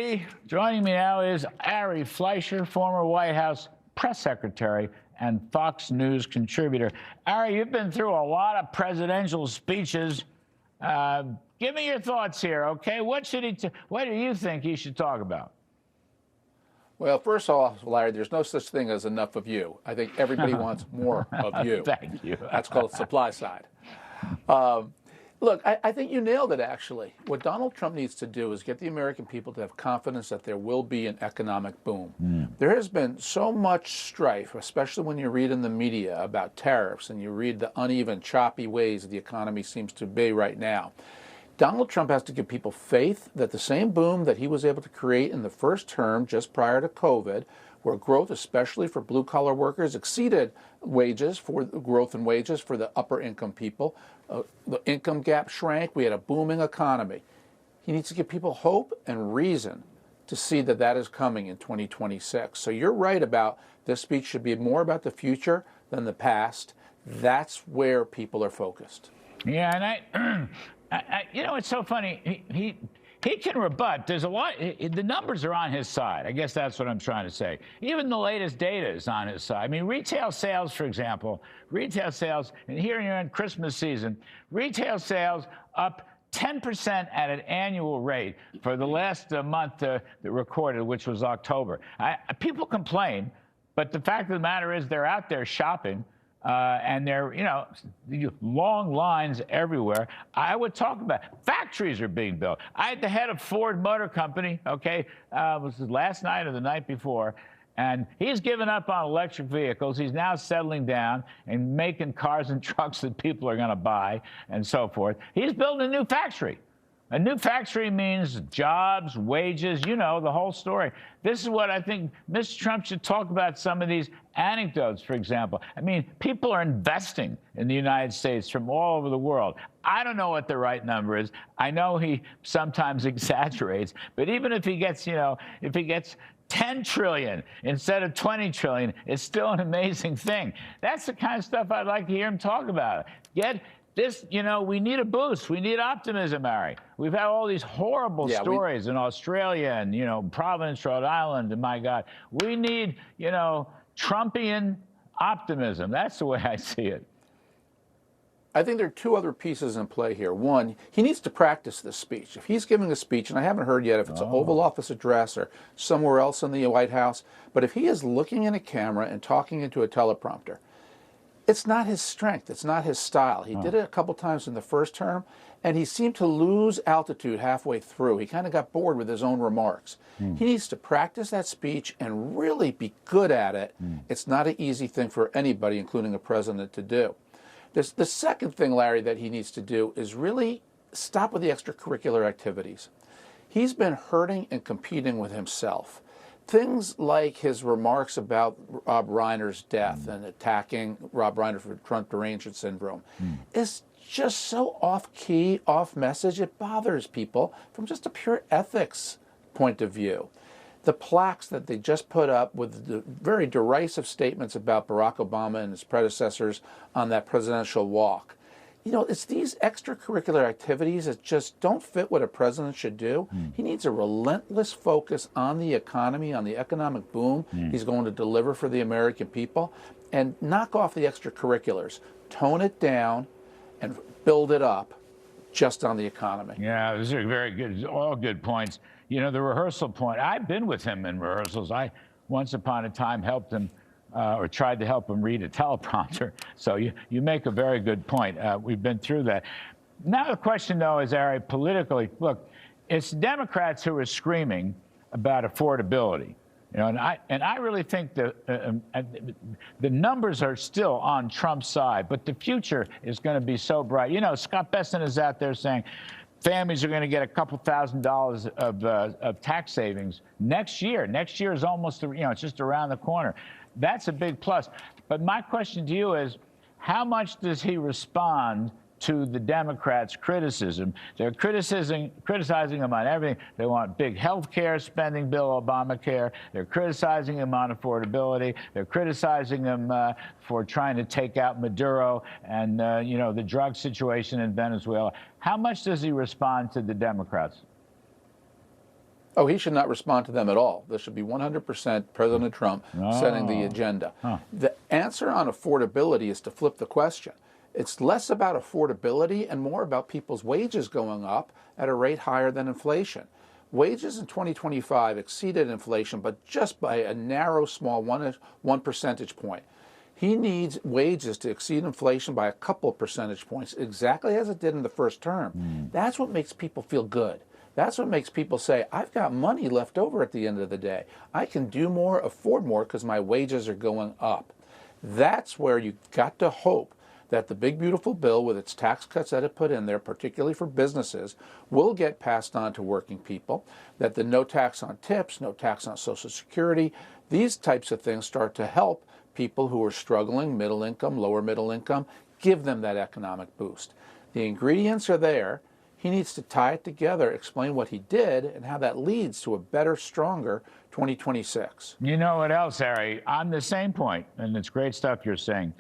Ari. Joining me now is Ari Fleischer, former White House press secretary and Fox News contributor. Ari, you've been through a lot of presidential speeches. Give me your thoughts here, okay? What do you think he should talk about? Well, first of all, Larry, there's no such thing as enough of you. I think everybody wants more of you. Thank you. That's called supply side. Look, I think you nailed it, actually. What Donald Trump needs to do is get the American people to have confidence that there will be an economic boom. There has been so much strife, especially when you read in the media about tariffs and you read the uneven, choppy ways the economy seems to be right now. Donald Trump has to give people faith that the same boom that he was able to create in the first term just prior to COVID, where growth, especially for blue-collar workers, exceeded growth in wages for the upper-income people. The income gap shrank. We had a booming economy. He needs to give people hope and reason to see that that is coming in 2026. So you're right about this speech should be more about the future than the past. That's where people are focused. Yeah, and you know, it's so funny. He can rebut. There's a lot. The numbers are on his side. I guess that's what I'm trying to say. Even the latest data is on his side. I mean, retail sales, for example, and here you're in Christmas season, retail sales up 10% at an annual rate for the last month that recorded, which was October. People complain, but the fact of the matter is they're out there shopping. And there, you know, long lines everywhere. I would talk about factories are being built. I had the head of Ford Motor Company, okay, was it last night or the night before, and he's given up on electric vehicles. He's now settling down and making cars and trucks that people are going to buy and so forth. He's building a new factory. A new factory means jobs, wages, you know, the whole story. This is what I think Mr. Trump should talk about, some of these anecdotes, for example. I mean, people are investing in the United States from all over the world. I don't know what the right number is. I know he sometimes exaggerates, but even if he gets, you know, if he gets 10 trillion instead of 20 trillion, it's still an amazing thing. That's the kind of stuff I'd like to hear him talk about. This, you know, we need a boost. We need optimism, Ari. We've had all these horrible stories in Australia and, you know, Providence, Rhode Island, and my God. We need, you know, Trumpian optimism. That's the way I see it. I think there are two other pieces in play here. One, he needs to practice this speech. If he's giving a speech, and I haven't heard yet if it's an Oval Office address or somewhere else in the White House, but if he is looking in a camera and talking into a teleprompter, it's not his strength. It's not his style. He did it a couple times in the first term, and he seemed to lose altitude halfway through. He kind of got bored with his own remarks. He needs to practice that speech and really be good at it. It's not an easy thing for anybody, including a president, to do. The second thing, Larry, that he needs to do is really stop with the extracurricular activities. He's been hurting and competing with himself. Things like his remarks about Rob Reiner's death and attacking Rob Reiner for Trump derangement syndrome is just so off-key, off-message. It bothers people from just a pure ethics point of view. The plaques that they just put up with the very derisive statements about Barack Obama and his predecessors on that presidential walk. You know, it's these extracurricular activities that just don't fit what a president should do. He needs a relentless focus on the economy, on the economic boom he's going to deliver for the American people, and knock off the extracurriculars. Tone it down and build it up just on the economy. Yeah, those are very good, all good points. You know, the rehearsal point, I've been with him in rehearsals. I, once upon a time, helped him or tried to help him read a teleprompter. So you make a very good point. We've been through that. Now the question, though, is, Ari, politically, look, it's Democrats who are screaming about affordability. You know, and I really think the numbers are still on Trump's side, but the future is going to be so bright. You know, Scott Bessent is out there saying families are going to get a couple $1,000s of tax savings next year. Next year is almost, you know, it's just around the corner. That's a big plus. But my question to you is, how much does he respond to the Democrats' criticism? They're criticizing him on everything. They want big health care spending bill, Obamacare. They're criticizing him on affordability. They're criticizing him for trying to take out Maduro and, you know, the drug situation in Venezuela. How much does he respond to the Democrats? Oh, he should not respond to them at all. This should be 100% President Trump setting the agenda. The answer on affordability is to flip the question. It's less about affordability and more about people's wages going up at a rate higher than inflation. Wages in 2025 exceeded inflation, but just by a narrow, small one percentage point. He needs wages to exceed inflation by a couple of percentage points, exactly as it did in the first term. That's what makes people feel good. That's what makes people say, I've got money left over at the end of the day. I can do more, afford more, because my wages are going up. That's where you've got to hope that the big, beautiful bill with its tax cuts that it put in there, particularly for businesses, will get passed on to working people, that the no tax on tips, no tax on Social Security, these types of things start to help people who are struggling, middle income, lower middle income, give them that economic boost. The ingredients are there. He needs to tie it together, explain what he did, and how that leads to a better, stronger 2026. You know what else, Ari? On the same point, and it's great stuff you're saying,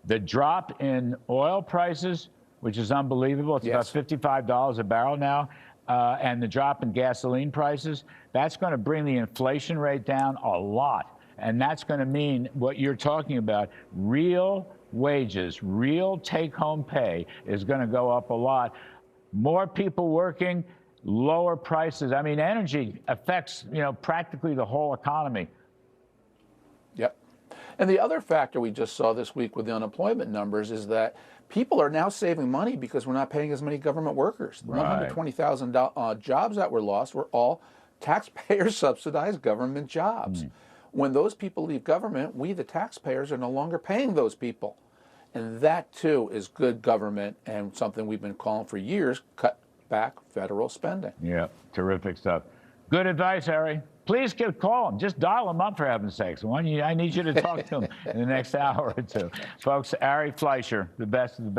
the drop in oil prices, which is unbelievable. It's about $55 a barrel now. And the drop in gasoline prices, that's going to bring the inflation rate down a lot. And that's going to mean what you're talking about, real wages, real take-home pay is going to go up a lot. More people working, lower prices. I mean, energy affects, practically the whole economy. Yep. And the other factor we just saw this week with the unemployment numbers is that people are now saving money because we're not paying as many government workers. The 120,000 jobs that were lost were all taxpayer-subsidized government jobs. When those people leave government, we, the taxpayers, are no longer paying those people. And that, too, is good government and something we've been calling for years, cut back federal spending. Yeah, terrific stuff. Good advice, Ari. Please call him. Just dial him up, for heaven's sakes. I need you to talk to him in the next hour or two. Folks, Ari Fleischer, the best of the best.